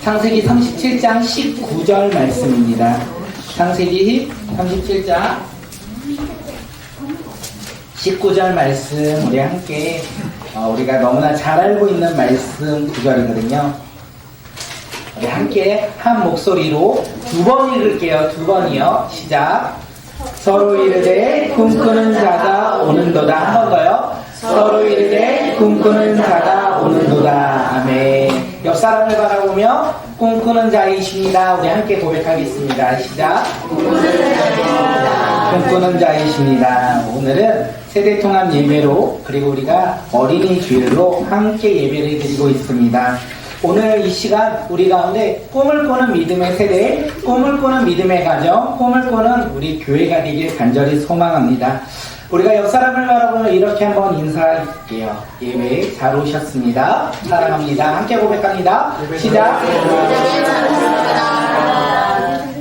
창세기 37장 19절 말씀입니다. 창세기 37장 19절 말씀 우리 함께 우리가 너무나 잘 알고 있는 말씀 구절이거든요. 우리 함께 한 목소리로 두 번 읽을게요. 두 번이요. 시작. 서로 이르되 꿈꾸는 자가 오는도다. 한 번 더요. 서로 이르되 꿈꾸는 자가 오는도다. 아멘. 옆 사람을 바라보며 꿈꾸는 자이십니다. 우리 함께 고백하겠습니다. 시작. 꿈꾸는 자이십니다. 오늘은 세대통합 예배로 그리고 우리가 어린이 주일로 함께 예배를 드리고 있습니다. 오늘 이 시간 우리 가운데 꿈을 꾸는 믿음의 세대, 꿈을 꾸는 믿음의 가정, 꿈을 꾸는 우리 교회가 되길 간절히 소망합니다. 우리가 옆 사람을 바라보면 이렇게 한번 인사할게요. 예배에 잘 오셨습니다. 사랑합니다. 함께 고백합니다. 시작.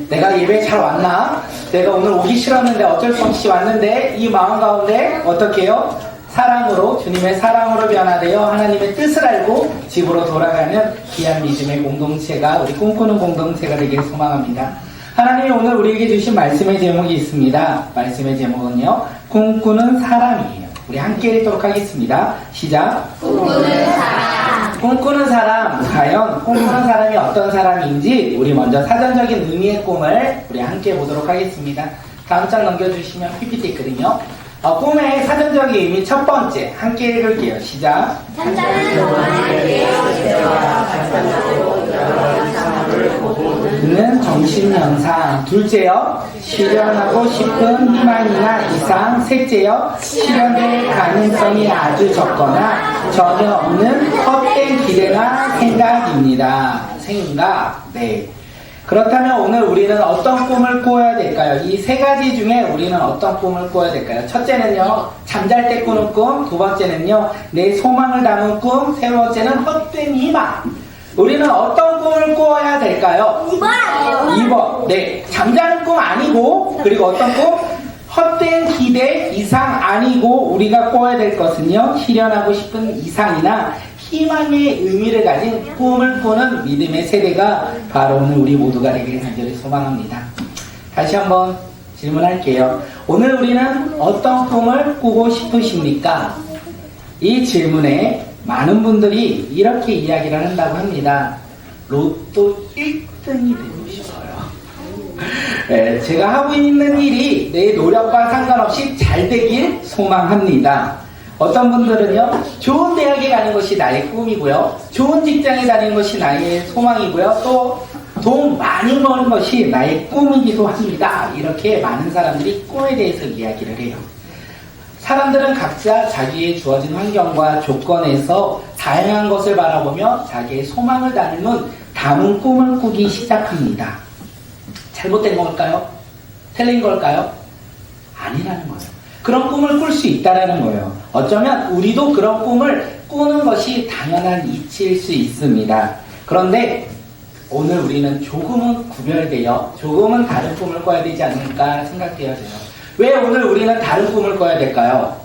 내가 예배에 잘 왔나? 내가 오늘 오기 싫었는데 어쩔 수 없이 왔는데 이 마음 가운데 어떻게 해요? 사랑으로, 주님의 사랑으로 변화되어 하나님의 뜻을 알고 집으로 돌아가는 귀한 믿음의 공동체가, 우리 꿈꾸는 공동체가 되길 소망합니다. 하나님이 오늘 우리에게 주신 말씀의 제목이 있습니다. 말씀의 제목은요, 꿈꾸는 사람이에요. 우리 함께 읽도록 하겠습니다. 시작. 꿈꾸는 사람. 꿈꾸는 사람, 과연 꿈꾸는 사람이 어떤 사람인지 우리 먼저 사전적인 의미의 꿈을 우리 함께 보도록 하겠습니다. 다음 장 넘겨주시면 PPT 있거든요. 꿈의 사전적인 의미 첫 번째 함께 읽을게요. 시작. 산자는 원하는 예언자와 발전적으로 여러 이상을 보고는 정신현상. 둘째요, 실현하고 싶은 희망이나 이상. 셋째요, 실현될 가능성이 아주 적거나 전혀 없는 헛된 기대나 생각입니다. 생각. 네. 그렇다면 오늘 우리는 어떤 꿈을 꾸어야 될까요? 이 세 가지 중에 우리는 어떤 꿈을 꾸어야 될까요? 첫째는요, 잠잘 때 꾸는 꿈. 두 번째는요, 내 소망을 담은 꿈. 세 번째는 헛된 희망. 우리는 어떤 꿈을 꾸어야 될까요? 2번. 네. 잠자는 꿈 아니고, 그리고 어떤 꿈? 헛된 기대 이상 아니고, 우리가 꾸어야 될 것은요, 실현하고 싶은 이상이나 희망의 의미를 가진 꿈을 꾸는 믿음의 세대가 바로 오늘 우리 모두가 되길 간절히 소망합니다. 다시 한번 질문할게요. 오늘 우리는 어떤 꿈을 꾸고 싶으십니까? 이 질문에 많은 분들이 이렇게 이야기를 한다고 합니다. 로또 1등이 되고 싶어요. 네, 제가 하고 있는 일이 내 노력과 상관없이 잘 되길 소망합니다. 어떤 분들은요, 좋은 대학에 가는 것이 나의 꿈이고요, 좋은 직장에 다니는 것이 나의 소망이고요, 또 돈 많이 버는 것이 나의 꿈이기도 합니다. 이렇게 많은 사람들이 꿈에 대해서 이야기를 해요. 사람들은 각자 자기의 주어진 환경과 조건에서 다양한 것을 바라보며 자기의 소망을 담은 꿈을 꾸기 시작합니다. 잘못된 걸까요? 틀린 걸까요? 아니라는 거예요. 그런 꿈을 꿀 수 있다는 거예요. 어쩌면 우리도 그런 꿈을 꾸는 것이 당연한 이치일 수 있습니다. 그런데 오늘 우리는 조금은 구별되어 조금은 다른 꿈을 꿔야 되지 않을까 생각되어져요. 왜 오늘 우리는 다른 꿈을 꿔야 될까요?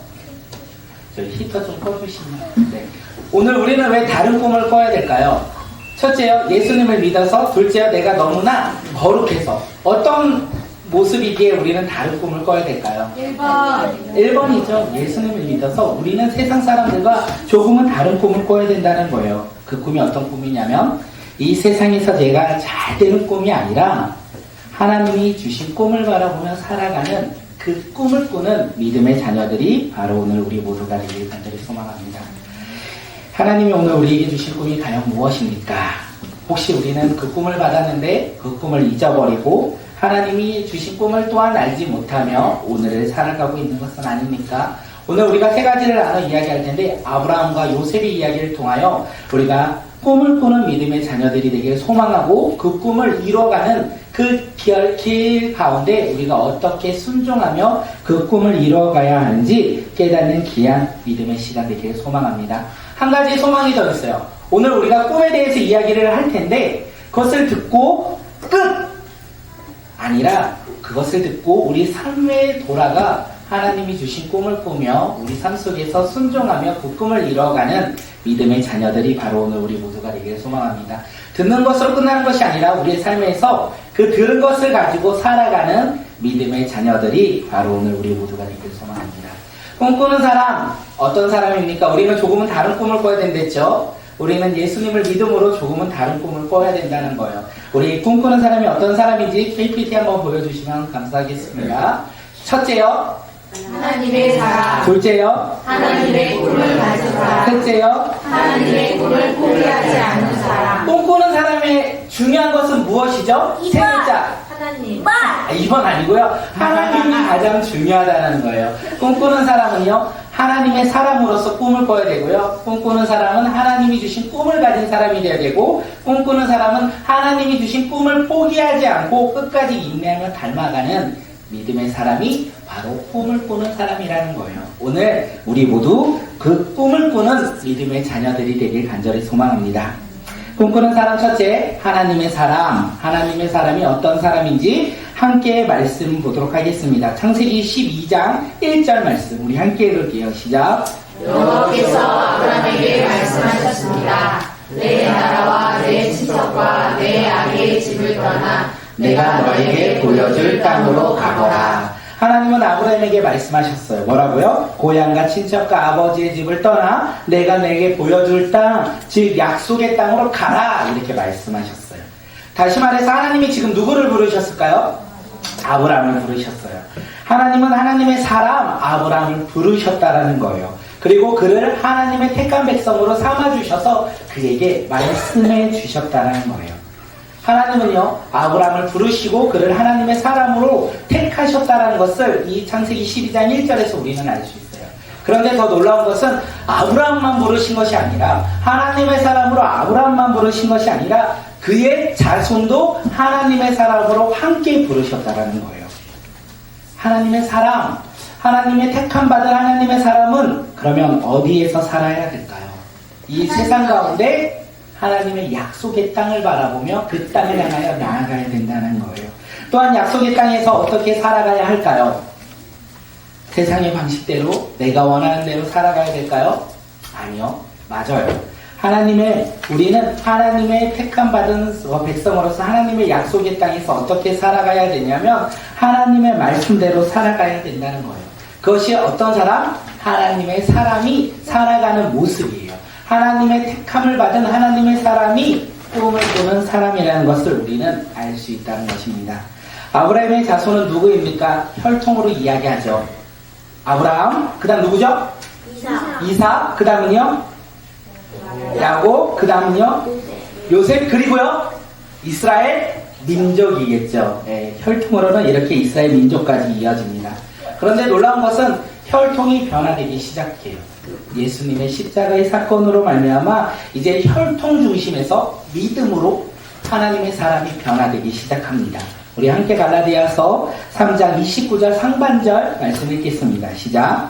저 히터 좀 꺼주시면. 네. 오늘 우리는 왜 다른 꿈을 꿔야 될까요? 첫째요, 예수님을 믿어서. 둘째요, 내가 너무나 거룩해서. 어떤 모습이기에 우리는 다른 꿈을 꿔야 될까요? 1번이죠. 예수님을 믿어서 우리는 세상 사람들과 조금은 다른 꿈을 꿔야 된다는 거예요. 그 꿈이 어떤 꿈이냐면, 이 세상에서 내가 잘 되는 꿈이 아니라 하나님이 주신 꿈을 바라보며 살아가는 그 꿈을 꾸는 믿음의 자녀들이 바로 오늘 우리 모두가 되길 간절히 소망합니다. 하나님이 오늘 우리에게 주실 꿈이 과연 무엇입니까? 혹시 우리는 그 꿈을 받았는데 그 꿈을 잊어버리고 하나님이 주신 꿈을 또한 알지 못하며 오늘을 살아가고 있는 것은 아닙니까? 오늘 우리가 세 가지를 나눠 이야기할 텐데, 아브라함과 요셉의 이야기를 통하여 우리가 꿈을 꾸는 믿음의 자녀들이 되길 소망하고 그 꿈을 이뤄가는 그 길 가운데 우리가 어떻게 순종하며 그 꿈을 이뤄가야 하는지 깨닫는 귀한 믿음의 시간 되길 소망합니다. 한 가지 소망이 더 있어요. 오늘 우리가 꿈에 대해서 이야기를 할 텐데 그것을 듣고 끝! 아니라 그것을 듣고 우리 삶에 돌아가 하나님이 주신 꿈을 꾸며 우리 삶 속에서 순종하며 그 꿈을 이뤄가는 믿음의 자녀들이 바로 오늘 우리 모두가 되기를 소망합니다. 듣는 것으로 끝나는 것이 아니라 우리의 삶에서 그 들은 것을 가지고 살아가는 믿음의 자녀들이 바로 오늘 우리 모두가 되길 소망합니다. 꿈꾸는 사람, 어떤 사람입니까? 우리는 조금은 다른 꿈을 꿔야 된댔죠. 우리는 예수님을 믿음으로 조금은 다른 꿈을 꿔야 된다는 거예요. 우리 꿈꾸는 사람이 어떤 사람인지 KPT 한번 보여주시면 감사하겠습니다. 첫째요, 하나님의 사랑. 둘째요, 하나님의 꿈을 가진 사람. 셋째요. 하나님의 꿈을 포기하지 않는 사람. 꿈꾸는 사람의 중요한 것은 무엇이죠? 세 글자. 하나님. 2번 아니고요. 하나님이 가장 중요하다는 거예요. 꿈꾸는 사람은요, 하나님의 사람으로서 꿈을 꿔야 되고요. 꿈꾸는 사람은 하나님이 주신 꿈을 가진 사람이 되어야 되고, 꿈꾸는 사람은 하나님이 주신 꿈을 포기하지 않고 끝까지 인내하며 닮아가는 믿음의 사람이 바로 꿈을 꾸는 사람이라는 거예요. 오늘 우리 모두 그 꿈을 꾸는 믿음의 자녀들이 되길 간절히 소망합니다. 꿈꾸는 사람 첫째, 하나님의 사람. 하나님의 사람이 어떤 사람인지 함께 말씀 보도록 하겠습니다. 창세기 12장 1절 말씀 우리 함께 읽을게요. 시작. 여호와께서 아브라함에게 말씀하셨습니다. 내 나라와 내 친척과 내 아비의 집을 떠나 내가 너에게 보여줄 땅으로 가거라. 하나님은 아브라함에게 말씀하셨어요. 뭐라고요? 고향과 친척과 아버지의 집을 떠나 내가 내게 보여줄 땅, 즉 약속의 땅으로 가라. 이렇게 말씀하셨어요. 다시 말해서 하나님이 지금 누구를 부르셨을까요? 아브라함을 부르셨어요. 하나님은 하나님의 사람 아브라함을 부르셨다라는 거예요. 그리고 그를 하나님의 택한 백성으로 삼아주셔서 그에게 말씀해 주셨다는 거예요. 하나님은요, 아브라함을 부르시고 그를 하나님의 사람으로 택하셨다는 것을 이 창세기 12장 1절에서 우리는 알 수 있어요. 그런데 더 놀라운 것은 아브라함만 부르신 것이 아니라 하나님의 사람으로 아브라함만 부르신 것이 아니라 그의 자손도 하나님의 사람으로 함께 부르셨다는 거예요. 하나님의 사람, 하나님의 택함받은 하나님의 사람은 그러면 어디에서 살아야 될까요? 이 세상 가운데 하나님의 약속의 땅을 바라보며 그 땅을 향하여 나아가야 된다는 거예요. 또한 약속의 땅에서 어떻게 살아가야 할까요? 세상의 방식대로 내가 원하는 대로 살아가야 될까요? 아니요. 맞아요. 우리는 하나님의 택함받은 백성으로서 하나님의 약속의 땅에서 어떻게 살아가야 되냐면 하나님의 말씀대로 살아가야 된다는 거예요. 그것이 어떤 사람? 하나님의 사람이 살아가는 모습이에요. 하나님의 택함을 받은 하나님의 사람이 꿈을 꾸는 사람이라는 것을 우리는 알 수 있다는 것입니다. 아브라함의 자손은 누구입니까? 혈통으로 이야기하죠. 아브라함, 그 다음 누구죠? 이삭, 그 다음은요? 야곱, 그 다음은요? 요셉, 그리고요? 이스라엘 민족이겠죠. 네, 혈통으로는 이렇게 이스라엘 민족까지 이어집니다. 그런데 놀라운 것은 혈통이 변화되기 시작해요. 예수님의 십자가의 사건으로 말미암아 이제 혈통 중심에서 믿음으로 하나님의 사람이 변화되기 시작합니다. 우리 함께 갈라디아서 3장 29절 상반절 말씀 읽겠습니다. 시작.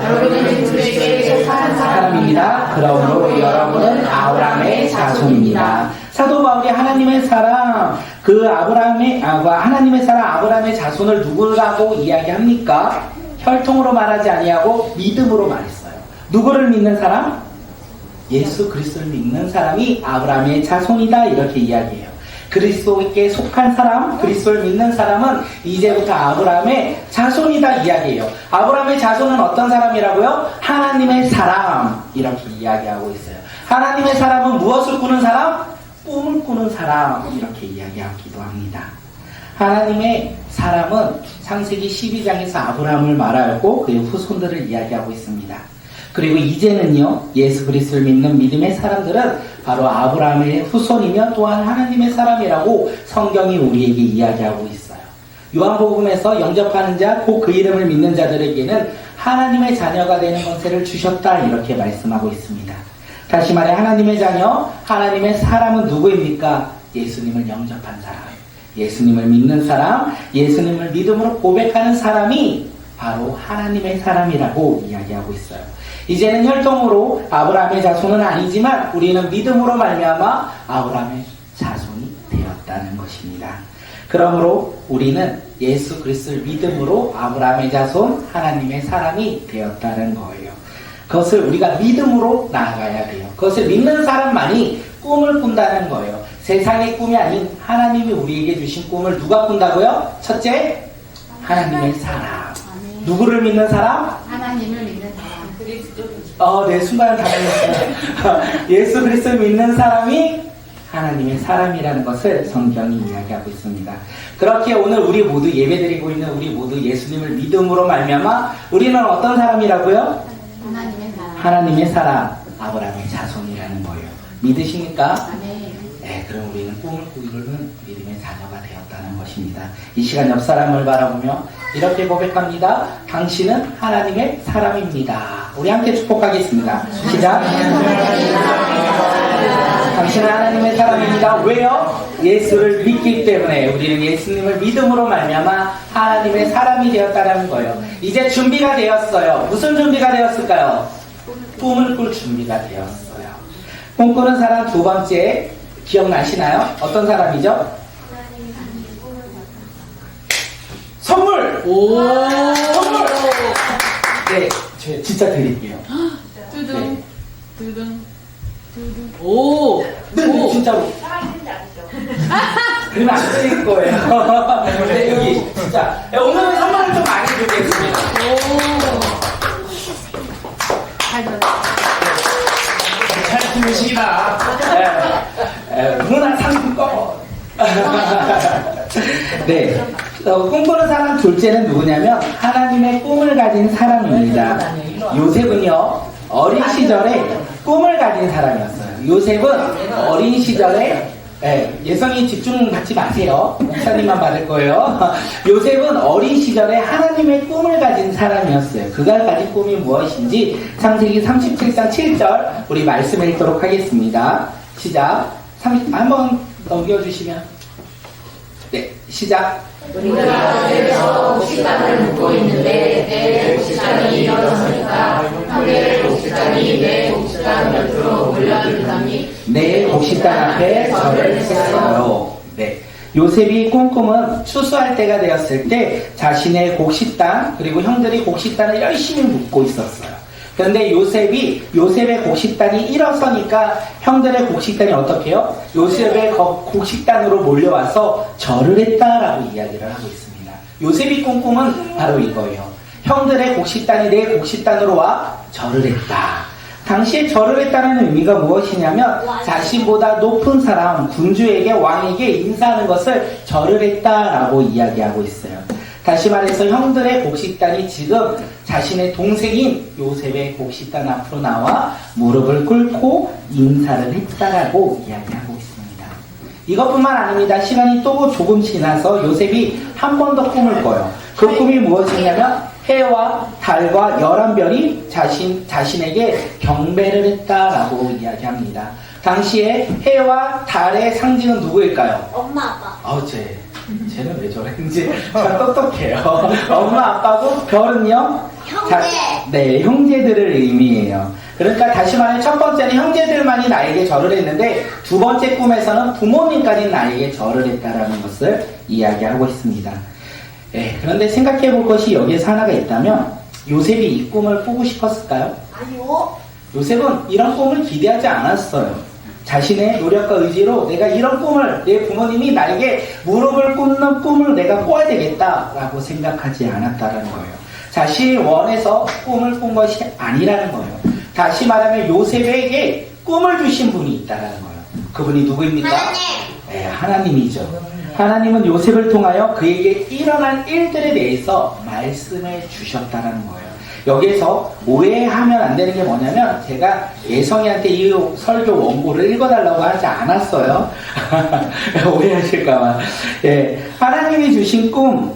여러분은 주에게 속한 사람입니다. 그러므로 여러분은 아브라함의 자손입니다. 사도 바울이 하나님의 사람, 하나님의 사람 아브라함의 자손을 누구라고 이야기합니까? 혈통으로 말하지 아니하고 믿음으로 말했어요. 누구를 믿는 사람? 예수 그리스도를 믿는 사람이 아브라함의 자손이다 이렇게 이야기해요. 그리스도께 속한 사람, 그리스도를 믿는 사람은 이제부터 아브라함의 자손이다 이야기해요. 아브라함의 자손은 어떤 사람이라고요? 하나님의 사람 이렇게 이야기하고 있어요. 하나님의 사람은 무엇을 꾸는 사람? 꿈을 꾸는 사람 이렇게 이야기하기도 합니다. 하나님의 사람은 창세기 12장에서 아브라함을 말하고 그의 후손들을 이야기하고 있습니다. 그리고 이제는요, 예수 그리스도를 믿는 믿음의 사람들은 바로 아브라함의 후손이며 또한 하나님의 사람이라고 성경이 우리에게 이야기하고 있어요. 요한복음에서 영접하는 자, 곧 그 이름을 믿는 자들에게는 하나님의 자녀가 되는 권세를 주셨다 이렇게 말씀하고 있습니다. 다시 말해 하나님의 자녀, 하나님의 사람은 누구입니까? 예수님을 영접한 사람, 예수님을 믿는 사람, 예수님을 믿음으로 고백하는 사람이 바로 하나님의 사람이라고 이야기하고 있어요. 이제는 혈통으로 아브라함의 자손은 아니지만 우리는 믿음으로 말미암아 아브라함의 자손이 되었다는 것입니다. 그러므로 우리는 예수 그리스도를 믿음으로 아브라함의 자손, 하나님의 사람이 되었다는 거예요. 그것을 우리가 믿음으로 나아가야 돼요. 그것을 믿는 사람만이 꿈을 꾼다는 거예요. 세상의 꿈이 아닌 하나님이 우리에게 주신 꿈을 누가 꾼다고요? 첫째, 하나님의 사람. 누구를 믿는 사람? 하나님을 믿는 사람. 네, 순간 당황했어요. 예수 그리스도를 믿는 사람이 하나님의 사람이라는 것을 성경이 이야기하고 있습니다. 그렇게 오늘 우리 모두 예배드리고 있는 우리 모두 예수님을 믿음으로 말미암아 우리는 어떤 사람이라고요? 하나님의 사람. 하나님의 사람, 아브라함의 자손이라는 거예요. 믿으십니까? 아멘. 네, 그럼 우리는 꿈을 꾸기로는 믿음의 자녀가 되었다는 것입니다. 이 시간 옆 사람을 바라보며 이렇게 고백합니다. 당신은 하나님의 사람입니다. 우리 함께 축복하겠습니다. 시작. 당신은 하나님의 사람입니다. 왜요? 예수를 믿기 때문에 우리는 예수님을 믿음으로 말미암아 하나님의 사람이 되었다는 거예요. 이제 준비가 되었어요. 무슨 준비가 되었을까요? 꿈을 꿀 준비가 되었어요. 꿈꾸는 사람 두 번째 기억나시나요? 어떤 사람이죠? 선물! 선물! 네, 저 진짜 드릴게요. 두둥. 두둥. 두둥. 오! 네, 진짜로. 그러면 안 드릴 거예요. 네, 여기, 진짜. 오늘은 선물을 좀 많이 드리겠습니다. 잘 들어. 잘 들으시다. 문화 상품권. 네. 꿈꾸는 사람 둘째는 누구냐면 하나님의 꿈을 가진 사람입니다. 요셉은요, 어린 시절에 꿈을 가진 사람이었어요. 요셉은 어린 시절에 예성이 집중 받지 마세요. 목사님만 받을 거예요. 요셉은 어린 시절에 하나님의 꿈을 가진 사람이었어요. 그가 가진 꿈이 무엇인지 창세기 37장 7절 우리 말씀 읽도록 하겠습니다. 시작. 한번 넘겨주시면. 네, 시작. 우리가 집에서 곡식단을 묻고 있는데 내 곡식단이 일어났으니까 형제의 곡식단이 내 곡식단 곁으로 몰려들더니 내 곡식단 앞에 절을 했어요. 네. 요셉이 꿈꾸은 추수할 때가 되었을 때 자신의 곡식단 그리고 형들이 곡식단을 열심히 묻고 있었어요. 그런데 요셉의 곡식단이 일어서니까 형들의 곡식단이 어떻게 해요? 요셉의 곡식단으로 몰려와서 절을 했다라고 이야기를 하고 있습니다. 요셉이 꿈꾸은 바로 이거예요. 형들의 곡식단이 내 곡식단으로 와 절을 했다. 당시에 절을 했다는 의미가 무엇이냐면 자신보다 높은 사람, 군주에게 왕에게 인사하는 것을 절을 했다라고 이야기하고 있어요. 다시 말해서 형들의 곡식단이 지금 자신의 동생인 요셉의 곡식단 앞으로 나와 무릎을 꿇고 인사를 했다라고 이야기하고 있습니다. 이것뿐만 아닙니다. 시간이 또 조금 지나서 요셉이 한 번 더 꿈을 꿔요. 그 꿈이 무엇이냐면 해와 달과 11별이 자신에게 경배를 했다라고 이야기합니다. 당시에 해와 달의 상징은 누구일까요? 엄마 아빠. 쟤는 왜 저랬는지 참 똑똑해요. 엄마, 아빠고 별은요? 형제. 네, 형제들을 의미해요. 그러니까 다시 말해 첫 번째는 형제들만이 나에게 절을 했는데 두 번째 꿈에서는 부모님까지 나에게 절을 했다라는 것을 이야기하고 있습니다. 네, 그런데 생각해 볼 것이 여기에서 하나가 있다면 요셉이 이 꿈을 꾸고 싶었을까요? 아니요. 요셉은 이런 꿈을 기대하지 않았어요. 자신의 노력과 의지로 내가 이런 꿈을 내 부모님이 나에게 무릎을 꿇는 꿈을 내가 꿔야 되겠다라고 생각하지 않았다는 거예요. 자신이 원해서 꿈을 꾼 것이 아니라는 거예요. 다시 말하면 요셉에게 꿈을 주신 분이 있다는 거예요. 그분이 누구입니까? 하나님. 네, 하나님이죠. 하나님은 요셉을 통하여 그에게 일어난 일들에 대해서 말씀해 주셨다는 거예요. 여기에서 오해하면 안 되는 게 뭐냐면 제가 예성이한테 이 설교 원고를 읽어달라고 하지 않았어요. 오해하실까봐. 예, 하나님이 주신 꿈,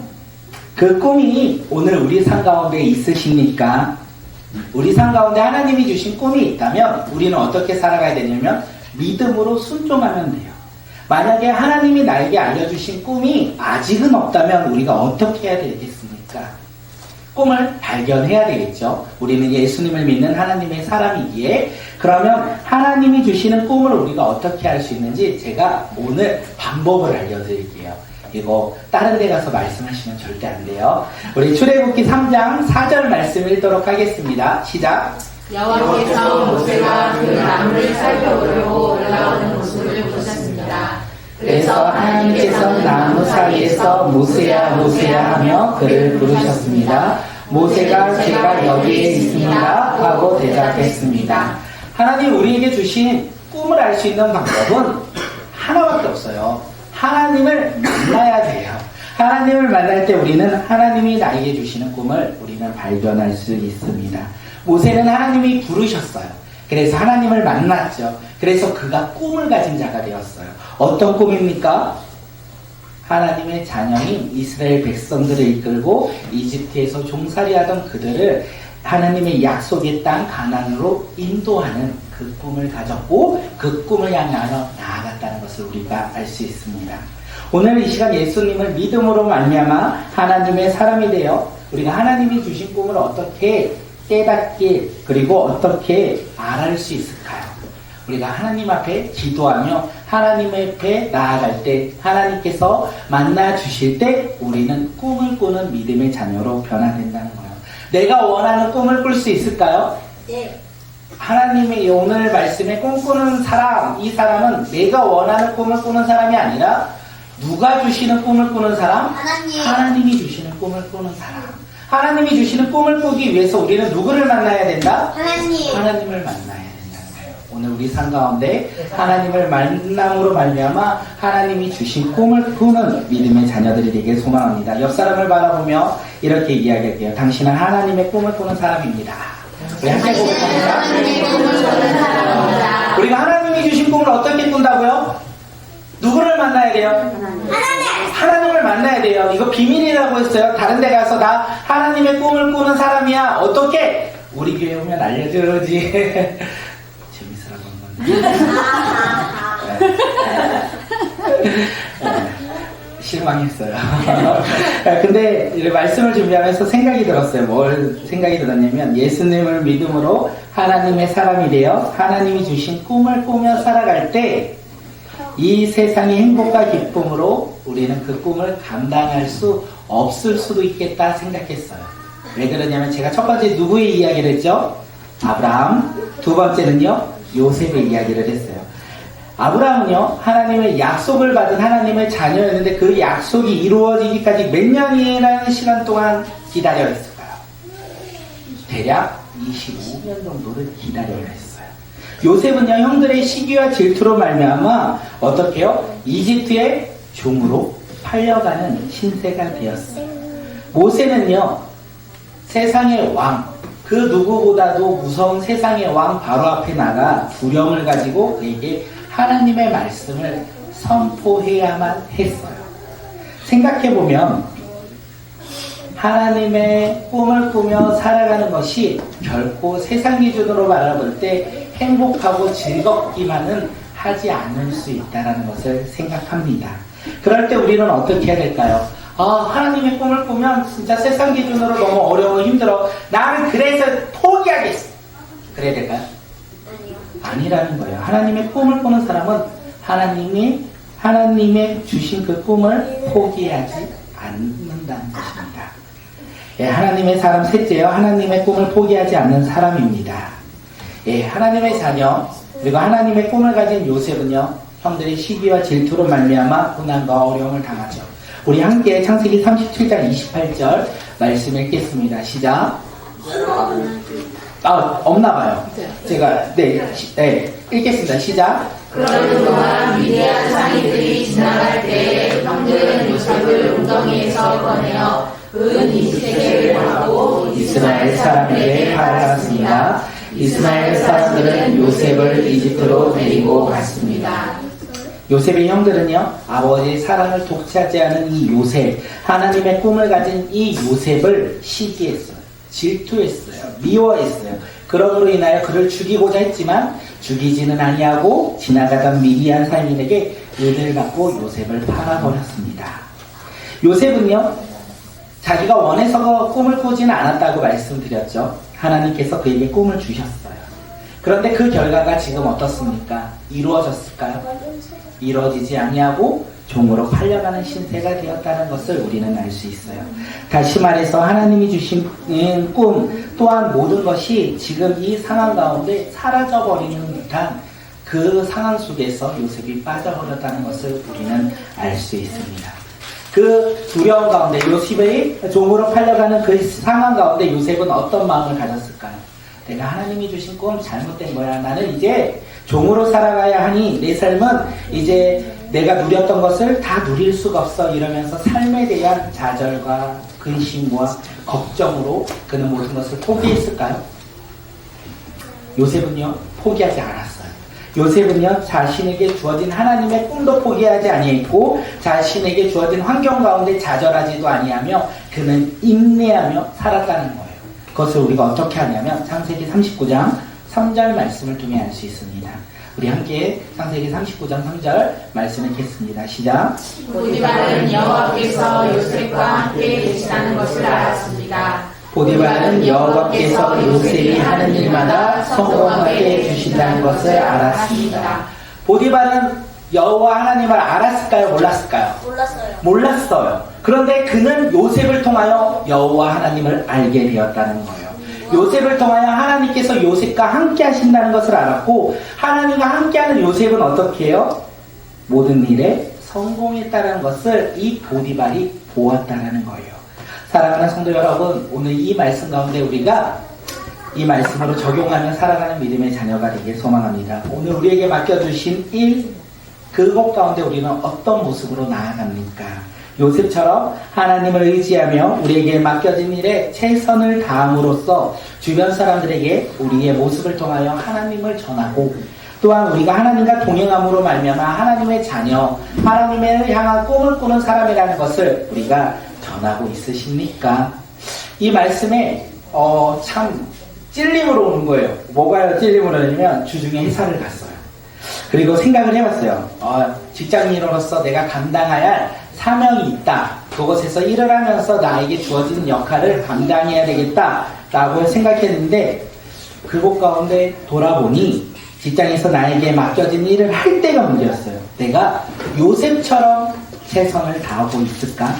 그 꿈이 오늘 우리 삶 가운데 있으십니까? 우리 삶 가운데 하나님이 주신 꿈이 있다면 우리는 어떻게 살아가야 되냐면 믿음으로 순종하면 돼요. 만약에 하나님이 나에게 알려주신 꿈이 아직은 없다면 우리가 어떻게 해야 되겠습니까? 꿈을 발견해야 되겠죠. 우리는 예수님을 믿는 하나님의 사람이기에 그러면 하나님이 주시는 꿈을 우리가 어떻게 할 수 있는지 제가 오늘 방법을 알려드릴게요. 이거 다른 데 가서 말씀하시면 절대 안 돼요. 우리 출애굽기 3장 4절 말씀 읽도록 하겠습니다. 시작. 여호와께서 모세가 그 나무를 살펴보려고 올라오는 모습을 보셨습니다. 그래서 하나님께서 나무 사이에서 모세야 모세야 하며 그를 부르셨습니다. 모세가 제가 여기에 있습니다 하고 대답했습니다. 하나님 우리에게 주신 꿈을 알 수 있는 방법은 하나밖에 없어요. 하나님을 만나야 돼요. 하나님을 만날 때 우리는 하나님이 나에게 주시는 꿈을 우리는 발견할 수 있습니다. 모세는 하나님이 부르셨어요. 그래서 하나님을 만났죠. 그래서 그가 꿈을 가진 자가 되었어요. 어떤 꿈입니까? 하나님의 자녀인 이스라엘 백성들을 이끌고 이집트에서 종살이하던 그들을 하나님의 약속의 땅 가나안으로 인도하는 그 꿈을 가졌고 그 꿈을 향하여 나아갔다는 것을 우리가 알 수 있습니다. 오늘 이 시간 예수님을 믿음으로 말미암아 하나님의 사람이 되어 우리가 하나님이 주신 꿈을 어떻게 깨닫게 그리고 어떻게 알아낼 수 있을까요? 우리가 하나님 앞에 기도하며 하나님 앞에 나아갈 때 하나님께서 만나 주실 때 우리는 꿈을 꾸는 믿음의 자녀로 변화된다는 거예요. 내가 원하는 꿈을 꿀 수 있을까요? 네. 하나님의 오늘 말씀에 꿈꾸는 사람, 이 사람은 내가 원하는 꿈을 꾸는 사람이 아니라 누가 주시는 꿈을 꾸는 사람? 하나님. 하나님이 주시는 꿈을 꾸는 사람. 하나님이 주시는 꿈을 꾸기 위해서 우리는 누구를 만나야 된다? 하나님. 하나님을 만나야 된다는 거예요. 오늘 우리 삶 가운데 하나님을 만남으로 말미암아 하나님이 주신 꿈을 꾸는 믿음의 자녀들이 되길 소망합니다. 옆 사람을 바라보며 이렇게 이야기할게요. 당신은 하나님의 꿈을 꾸는 사람입니다. 우리 함께 고백합니다. 우리가 하나님이 주신 꿈을 어떻게 꾼다고요? 누구를 만나야 돼요? 하나님을 만나야 돼요. 이거 비밀이라고 했어요. 다른 데 가서 나 하나님의 꿈을 꾸는 사람이야. 어떻게? 우리 교회 오면 알려주지. 재밌으라고 한 건데. 실망했어요. 근데 이 말씀을 준비하면서 생각이 들었어요. 뭘 생각이 들었냐면 예수님을 믿음으로 하나님의 사람이 되어 하나님이 주신 꿈을 꾸며 살아갈 때 이 세상의 행복과 기쁨으로 우리는 그 꿈을 감당할 수 없을 수도 있겠다 생각했어요. 왜 그러냐면 제가 첫 번째 누구의 이야기를 했죠? 아브라함. 두 번째는요, 요셉의 이야기를 했어요. 아브라함은요, 하나님의 약속을 받은 하나님의 자녀였는데 그 약속이 이루어지기까지 몇 년이라는 시간 동안 기다려야 했을까요? 대략 25년 정도를 기다려야 했어요. 요셉은요, 형들의 시기와 질투로 말미암아 어떻게 해요? 이집트의 종으로 팔려가는 신세가 되었어요. 모세는요, 세상의 왕, 그 누구보다도 무서운 세상의 왕 바로 앞에 나가 두려움을 가지고 그에게 하나님의 말씀을 선포해야만 했어요. 생각해보면 하나님의 꿈을 꾸며 살아가는 것이 결코 세상 기준으로 바라볼 때 행복하고 즐겁기만은 하지 않을 수 있다는 것을 생각합니다. 그럴 때 우리는 어떻게 해야 될까요? 하나님의 꿈을 꾸면 진짜 세상 기준으로 너무 어려워 힘들어. 나는 그래서 포기하겠어. 그래야 될까요? 아니라는 거예요. 하나님의 꿈을 꾸는 사람은 하나님의 주신 그 꿈을 포기하지 않는다는 것입니다. 예, 하나님의 사람 셋째요. 하나님의 꿈을 포기하지 않는 사람입니다. 예, 하나님의 자녀 그리고 하나님의 꿈을 가진 요셉은요, 형들의 시기와 질투로 말미암아 고난과 어려움을 당하죠. 우리 함께 창세기 37장 28절 말씀 읽겠습니다. 시작. 없나봐요. 제가 읽겠습니다. 시작. 그러는 동안 위대한 상인들이 지나갈 때 형들은 요셉을 웅덩이에서 꺼내어 은 20세겔을 받고 이스라엘 사람에게 팔았습니다. 이스라엘 사람들은 요셉을 이집트로 데리고 갔습니다. 요셉의 형들은요, 아버지의 사랑을 독차지하는 이 요셉, 하나님의 꿈을 가진 이 요셉을 시기했어요. 질투했어요. 미워했어요. 그러므로 인하여 그를 죽이고자 했지만 죽이지는 아니하고 지나가던 미디안 상인에게 은을 갖고 요셉을 팔아버렸습니다. 요셉은요, 자기가 원해서 꿈을 꾸지는 않았다고 말씀드렸죠. 하나님께서 그에게 꿈을 주셨어요. 그런데 그 결과가 지금 어떻습니까? 이루어졌을까요? 이루어지지 아니하고 종으로 팔려가는 신세가 되었다는 것을 우리는 알 수 있어요. 다시 말해서 하나님이 주신 꿈 또한 모든 것이 지금 이 상황 가운데 사라져버리는 듯한 그 상황 속에서 요셉이 빠져버렸다는 것을 우리는 알 수 있습니다. 그 두려움 가운데 요셉이 종으로 팔려가는 그 상황 가운데 요셉은 어떤 마음을 가졌을까요? 내가 하나님이 주신 꿈 잘못된 거야. 나는 이제 종으로 살아가야 하니 내 삶은 이제 내가 누렸던 것을 다 누릴 수가 없어. 이러면서 삶에 대한 좌절과 근심과 걱정으로 그는 모든 것을 포기했을까요? 요셉은요, 포기하지 않았어요. 요셉은요, 자신에게 주어진 하나님의 꿈도 포기하지 아니했고 자신에게 주어진 환경 가운데 좌절하지도 아니하며 그는 인내하며 살았다는 거예요. 그것을 우리가 어떻게 하냐면 창세기 39장 3절 말씀을 통해 알 수 있습니다. 우리 함께 창세기 39장 3절 말씀 읽겠습니다. 시작. 보디발은 여호와께서 요셉과 함께 계시다는 것을 알았습니다. 보디발은 여호와께서 요셉이 하는 일마다 성공하게 해주신다는 것을 알았습니다. 보디발은 여호와 하나님을 알았을까요? 몰랐을까요? 몰랐어요. 몰랐어요. 그런데 그는 요셉을 통하여 여호와 하나님을 알게 되었다는 거예요. 요셉을 통하여 하나님께서 요셉과 함께 하신다는 것을 알았고 하나님과 함께하는 요셉은 어떻게 해요? 모든 일에 성공했다는 것을 이 보디발이 보았다는 거예요. 사랑하는 성도 여러분, 오늘 이 말씀 가운데 우리가 이 말씀으로 적용하며 살아가는 믿음의 자녀가 되길 소망합니다. 오늘 우리에게 맡겨주신 일, 그것 가운데 우리는 어떤 모습으로 나아갑니까? 요셉처럼 하나님을 의지하며 우리에게 맡겨진 일에 최선을 다함으로써 주변 사람들에게 우리의 모습을 통하여 하나님을 전하고 또한 우리가 하나님과 동행함으로 말미암아 하나님의 자녀, 하나님을 향한 꿈을 꾸는 사람이라는 것을 우리가 전하고 있으십니까? 이 말씀에 참 찔림으로 오는 거예요. 뭐가요? 찔림으로 오냐면 주중에 회사를 갔어요. 그리고 생각을 해봤어요. 직장인으로서 내가 감당해야 할 사명이 있다. 그곳에서 일을 하면서 나에게 주어진 역할을 감당해야 되겠다라고 생각했는데 그곳 가운데 돌아보니 직장에서 나에게 맡겨진 일을 할 때가 문제였어요. 내가 요셉처럼 최선을 다하고 있을까?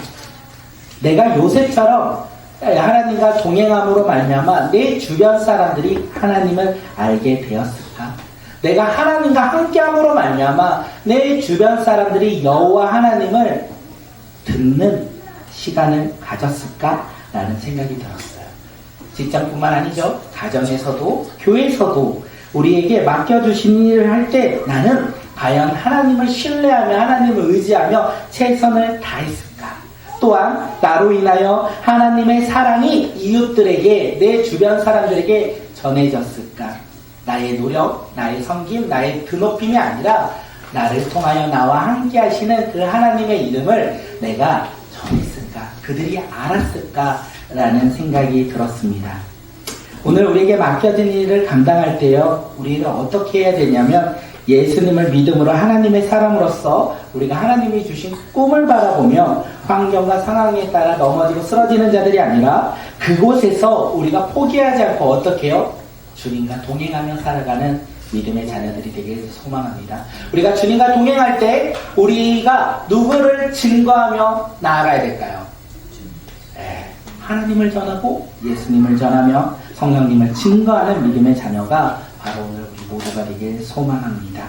내가 요셉처럼 하나님과 동행함으로 말미암아 내 주변 사람들이 하나님을 알게 되었을까? 내가 하나님과 함께함으로 말미암아 내 주변 사람들이 여호와 하나님을 듣는 시간을 가졌을까? 라는 생각이 들었어요. 직장뿐만 아니죠. 가정에서도 교회에서도 우리에게 맡겨주신 일을 할 때 나는 과연 하나님을 신뢰하며 하나님을 의지하며 최선을 다했을까? 또한 나로 인하여 하나님의 사랑이 이웃들에게 내 주변 사람들에게 전해졌을까? 나의 노력, 나의 섬김, 나의 드높임이 아니라 나를 통하여 나와 함께 하시는 그 하나님의 이름을 내가 전했을까? 그들이 알았을까? 라는 생각이 들었습니다. 오늘 우리에게 맡겨진 일을 감당할 때요, 우리는 어떻게 해야 되냐면 예수님을 믿음으로 하나님의 사람으로서 우리가 하나님이 주신 꿈을 바라보며 환경과 상황에 따라 넘어지고 쓰러지는 자들이 아니라 그곳에서 우리가 포기하지 않고 어떻게 해요? 주님과 동행하며 살아가는 믿음의 자녀들이 되길 소망합니다. 우리가 주님과 동행할 때 우리가 누구를 증거하며 나아가야 될까요? 하나님을 전하고 예수님을 전하며 성령님을 증거하는 믿음의 자녀가 바로 오늘 우리 모두가 되길 소망합니다.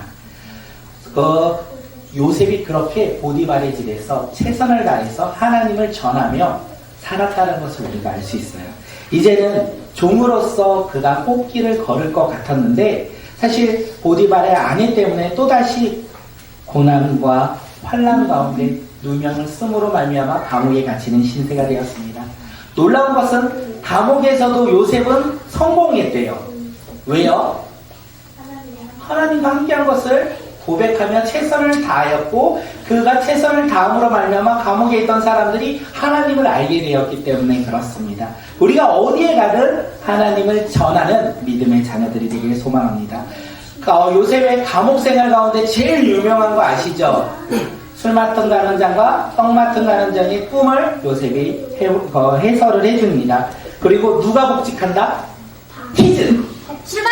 요셉이 그렇게 보디발의 집에서 최선을 다해서 하나님을 전하며 살았다는 것을 우리가 알 수 있어요. 이제는 종으로서 그가 꽃길을 걸을 것 같았는데 사실 보디발의 아내 때문에 또다시 고난과 환난 가운데 누명을 쓰므로 말미암아 감옥에 갇히는 신세가 되었습니다. 놀라운 것은 감옥에서도 요셉은 성공했대요. 왜요? 하나님과 함께한 것을 고백하며 최선을 다하였고 그가 최선을 다함으로 말미암아 감옥에 있던 사람들이 하나님을 알게 되었기 때문에 그렇습니다. 우리가 어디에 가든 하나님을 전하는 믿음의 자녀들이 되길 소망합니다. 요셉의 감옥 생활 가운데 제일 유명한 거 아시죠? 술 맡은 가는 장과 떡 맡은 가는 장의 꿈을 요셉이 해설을 해줍니다. 그리고 누가 복직한다? 퀴즈! 술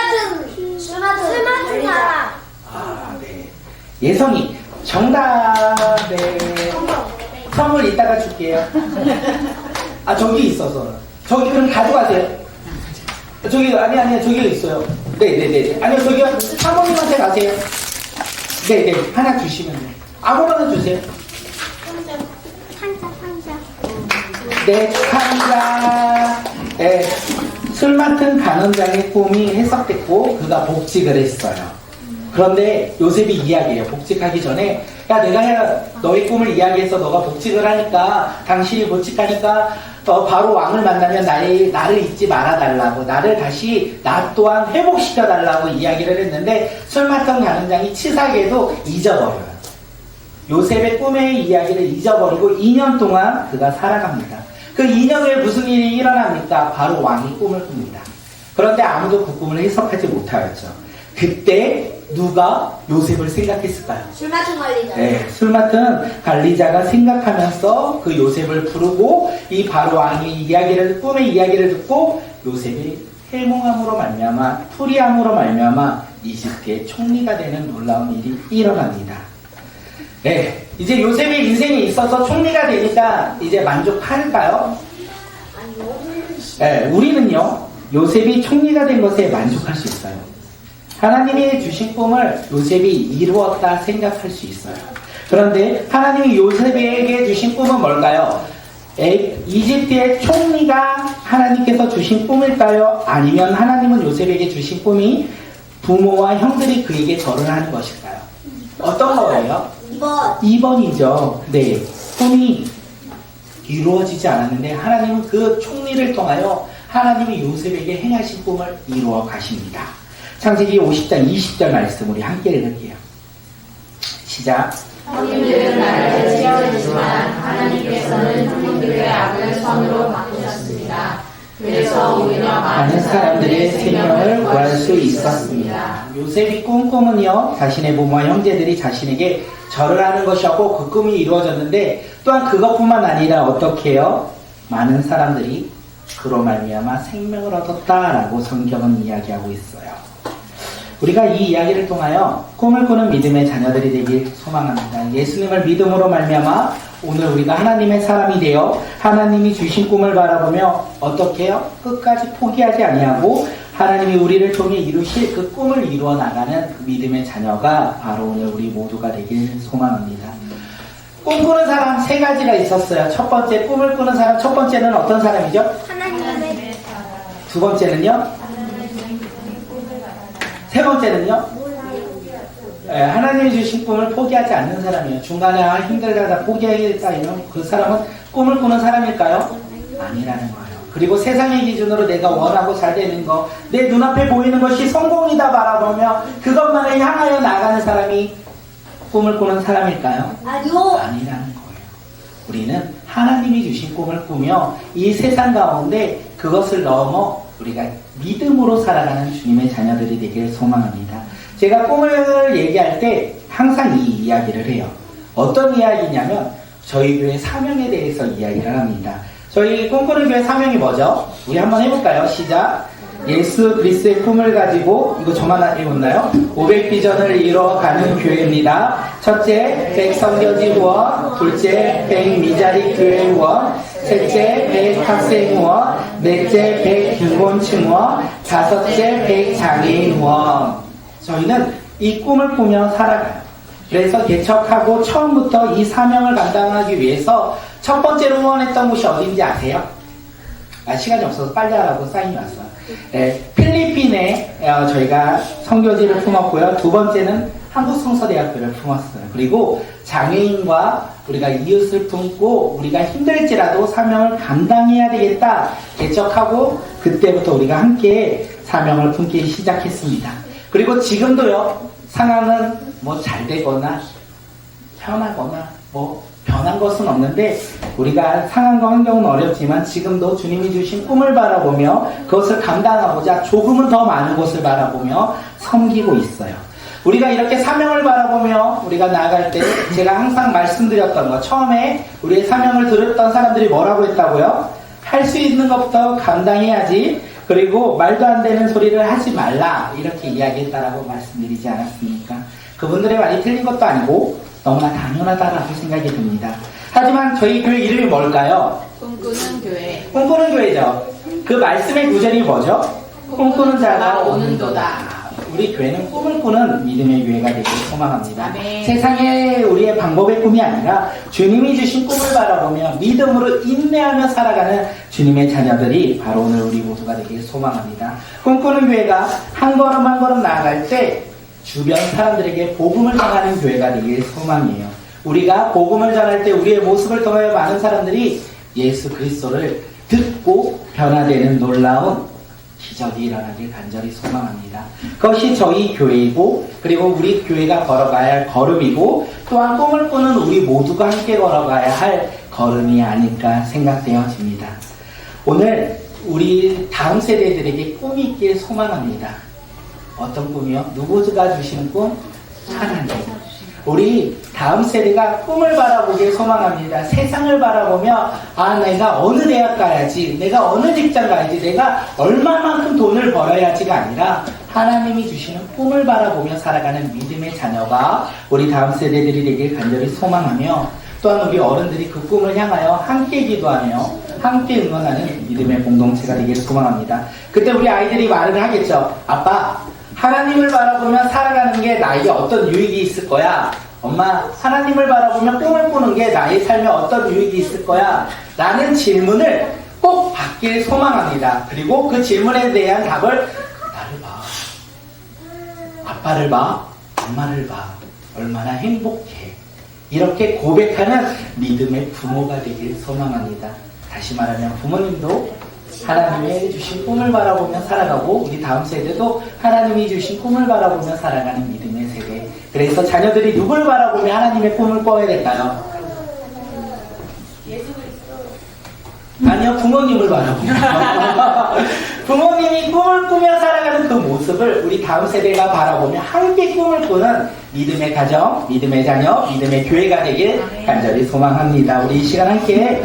맡은 사람. 네. 예성이 정답. 네. 선물 이따가 줄게요. 저기 있어서. 저기 그럼 가져가세요. 저기 아니 저기 있어요. 네네네. 아니요 저기요 사모님한테 가세요. 네, 하나 주시면 돼요. 아무거나 주세요. 상자. 네, 축하합니다. 네, 술 맡은 간원장의 꿈이 해석됐고 그가 복직을 했어요. 그런데 요셉이 이야기해요. 복직하기 전에 야, 내가 너의 꿈을 이야기해서 너가 복직을 하니까 당신이 복직하니까 바로 왕을 만나면 나를 잊지 말아달라고, 나를 다시 나 또한 회복시켜달라고 이야기를 했는데 술 맡은 간원장이 치사하게도 잊어버려요. 요셉의 꿈의 이야기를 잊어버리고 2년 동안 그가 살아갑니다. 그 2년 후에 무슨 일이 일어납니까? 바로 왕이 꿈을 꿉니다. 그런데 아무도 그 꿈을 해석하지 못하였죠. 그때 누가 요셉을 생각했을까요? 술 맡은 관리자. 네, 술 맡은 관리자가 생각하면서 그 요셉을 부르고 이 바로 왕이 꿈의 이야기를 듣고 요셉이 해몽함으로 말미암아 풀이함으로 말미암아 이집트의 총리가 되는 놀라운 일이 일어납니다. 네, 이제 요셉의 인생에 있어서 총리가 되니까 이제 만족할까요? 아니요. 네, 우리는요 요셉이 총리가 된 것에 만족할 수 있어요. 하나님이 주신 꿈을 요셉이 이루었다 생각할 수 있어요. 그런데 하나님이 요셉에게 주신 꿈은 뭘까요? 이집트의 총리가 하나님께서 주신 꿈일까요? 아니면 하나님은 요셉에게 주신 꿈이 부모와 형들이 그에게 절을 하는 것일까요? 어떤 거예요? 2번. 2번이죠. 네. 꿈이 이루어지지 않았는데 하나님은 그 총리를 통하여 하나님이 요셉에게 행하신 꿈을 이루어 가십니다. 창세기 50장 20절 말씀 우리 함께 읽을게요. 시작. 형님들은 나를 찌어주지만 하나님께서는 형님들의 악을 선으로 바꾸셨습니다. 그래서 오히려 많은 사람들의 생명을 구할 수 있었습니다. 요셉이 꾼 꿈은요, 자신의 부모와 형제들이 자신에게 절을 하는 것이었고 그 꿈이 이루어졌는데 또한 그것뿐만 아니라 어떻게 해요? 많은 사람들이 그로 말미암아 생명을 얻었다라고 성경은 이야기하고 있어요. 우리가 이 이야기를 통하여 꿈을 꾸는 믿음의 자녀들이 되길 소망합니다. 예수님을 믿음으로 말미암아 오늘 우리가 하나님의 사람이 되어 하나님이 주신 꿈을 바라보며 어떻게 해요? 끝까지 포기하지 아니하고 하나님이 우리를 통해 이루실 그 꿈을 이루어 나가는 그 믿음의 자녀가 바로 오늘 우리 모두가 되길 소망합니다. 꿈꾸는 사람 세 가지가 있었어요. 첫 번째 꿈을 꾸는 사람, 첫 번째는 어떤 사람이죠? 하나님의 두 번째는요? 세 번째는요? 하나님이 주신 꿈을 포기하지 않는 사람이에요. 중간에 힘들다 포기하겠다 이런 그 사람은 꿈을 꾸는 사람일까요? 아니라는 거예요. 그리고 세상의 기준으로 내가 원하고 잘 되는 거, 내 눈앞에 보이는 것이 성공이다 바라보며 그것만을 향하여 나가는 사람이 꿈을 꾸는 사람일까요? 아니요. 아니라는 거예요. 우리는 하나님이 주신 꿈을 꾸며 이 세상 가운데 그것을 넘어 우리가 믿음으로 살아가는 주님의 자녀들이 되길 소망합니다. 제가 꿈을 얘기할 때 항상 이 이야기를 해요. 어떤 이야기냐면 저희 교회 사명에 대해서 이야기를 합니다. 저희 꿈꾸는 교회 사명이 뭐죠? 우리 한번 해볼까요? 시작. 예수 그리스도의 꿈을 가지고 이거 저만 해봤나요? 500비전을 이뤄가는 교회입니다. 첫째, 100선교지 후원, 둘째, 100미자리 교회 후원, 셋째, 100학생 후원, 넷째, 100빈곤층 후원, 다섯째, 100장애인 후원. 저희는 이 꿈을 꾸며 살아가요. 그래서 개척하고 처음부터 이 사명을 감당하기 위해서 첫 번째로 후원했던 곳이 어딘지 아세요? 시간이 없어서 빨리 하라고 사인이 왔어요. 필리핀에 저희가 선교지를 품었고요. 두 번째는 한국성서대학교를 품었어요. 그리고 장애인과 우리가 이웃을 품고 우리가 힘들지라도 사명을 감당해야 되겠다 개척하고 그때부터 우리가 함께 사명을 품기 시작했습니다. 그리고 지금도요, 상황은 뭐 잘 되거나 편하거나 뭐 변한 것은 없는데 우리가 상황과 환경은 어렵지만 지금도 주님이 주신 꿈을 바라보며 그것을 감당하고자 조금은 더 많은 곳을 바라보며 섬기고 있어요. 우리가 이렇게 사명을 바라보며 우리가 나아갈 때 제가 항상 말씀드렸던 거, 처음에 우리의 사명을 들었던 사람들이 뭐라고 했다고요? 할 수 있는 것부터 감당해야지, 그리고 말도 안 되는 소리를 하지 말라, 이렇게 이야기했다라고 말씀드리지 않았습니까? 그분들의 말이 틀린 것도 아니고 너무나 당연하다라고 생각이 듭니다. 하지만 저희 교회 이름이 뭘까요? 꿈꾸는 교회. 꿈꾸는 교회죠. 그 말씀의 구절이 뭐죠? 꿈꾸는 자가 오는도다. 우리 교회는 꿈을 꾸는 믿음의 교회가 되길 소망합니다. 아멘. 세상에 우리의 방법의 꿈이 아니라 주님이 주신 꿈을 바라보며 믿음으로 인내하며 살아가는 주님의 자녀들이 바로 오늘 우리 모두가 되길 소망합니다. 꿈꾸는 교회가 한 걸음 한 걸음 나아갈 때 주변 사람들에게 복음을 전하는 교회가 되길 소망이에요. 우리가 복음을 전할 때 우리의 모습을 통하여 많은 사람들이 예수 그리스도를 듣고 변화되는 놀라운 기적이 일어나길 간절히 소망합니다. 그것이 저희 교회이고 그리고 우리 교회가 걸어가야 할 걸음이고 또한 꿈을 꾸는 우리 모두가 함께 걸어가야 할 걸음이 아닐까 생각되어집니다. 오늘 우리 다음 세대들에게 꿈이 있길 소망합니다. 어떤 꿈이요? 누구가 주시는 꿈? 하나님. 우리 다음 세대가 꿈을 바라보길 소망합니다. 세상을 바라보며 내가 어느 대학 가야지, 내가 어느 직장 가야지, 내가 얼마만큼 돈을 벌어야지가 아니라 하나님이 주시는 꿈을 바라보며 살아가는 믿음의 자녀가 우리 다음 세대들이 되길 간절히 소망하며 또한 우리 어른들이 그 꿈을 향하여 함께 기도하며 함께 응원하는 믿음의 공동체가 되길 소망합니다. 그때 우리 아이들이 말을 하겠죠. 아빠, 하나님을 바라보며 살아가는 게 나에게 어떤 유익이 있을 거야? 엄마, 하나님을 바라보며 꿈을 꾸는 게 나의 삶에 어떤 유익이 있을 거야? 라는 질문을 꼭 받길 소망합니다. 그리고 그 질문에 대한 답을 나를 봐. 아빠를 봐. 엄마를 봐. 얼마나 행복해. 이렇게 고백하는 믿음의 부모가 되길 소망합니다. 다시 말하면 부모님도 하나님이 주신 꿈을 바라보며 살아가고 우리 다음 세대도 하나님이 주신 꿈을 바라보며 살아가는 믿음의 세대. 그래서 자녀들이 누굴 바라보며 하나님의 꿈을 꿔야 될까요? 아니요, 부모님을 바라보며 부모님이 꿈을 꾸며 살아가는 그 모습을 우리 다음 세대가 바라보며 함께 꿈을 꾸는 믿음의 가정, 믿음의 자녀, 믿음의 교회가 되길 간절히 소망합니다. 우리 이 시간 함께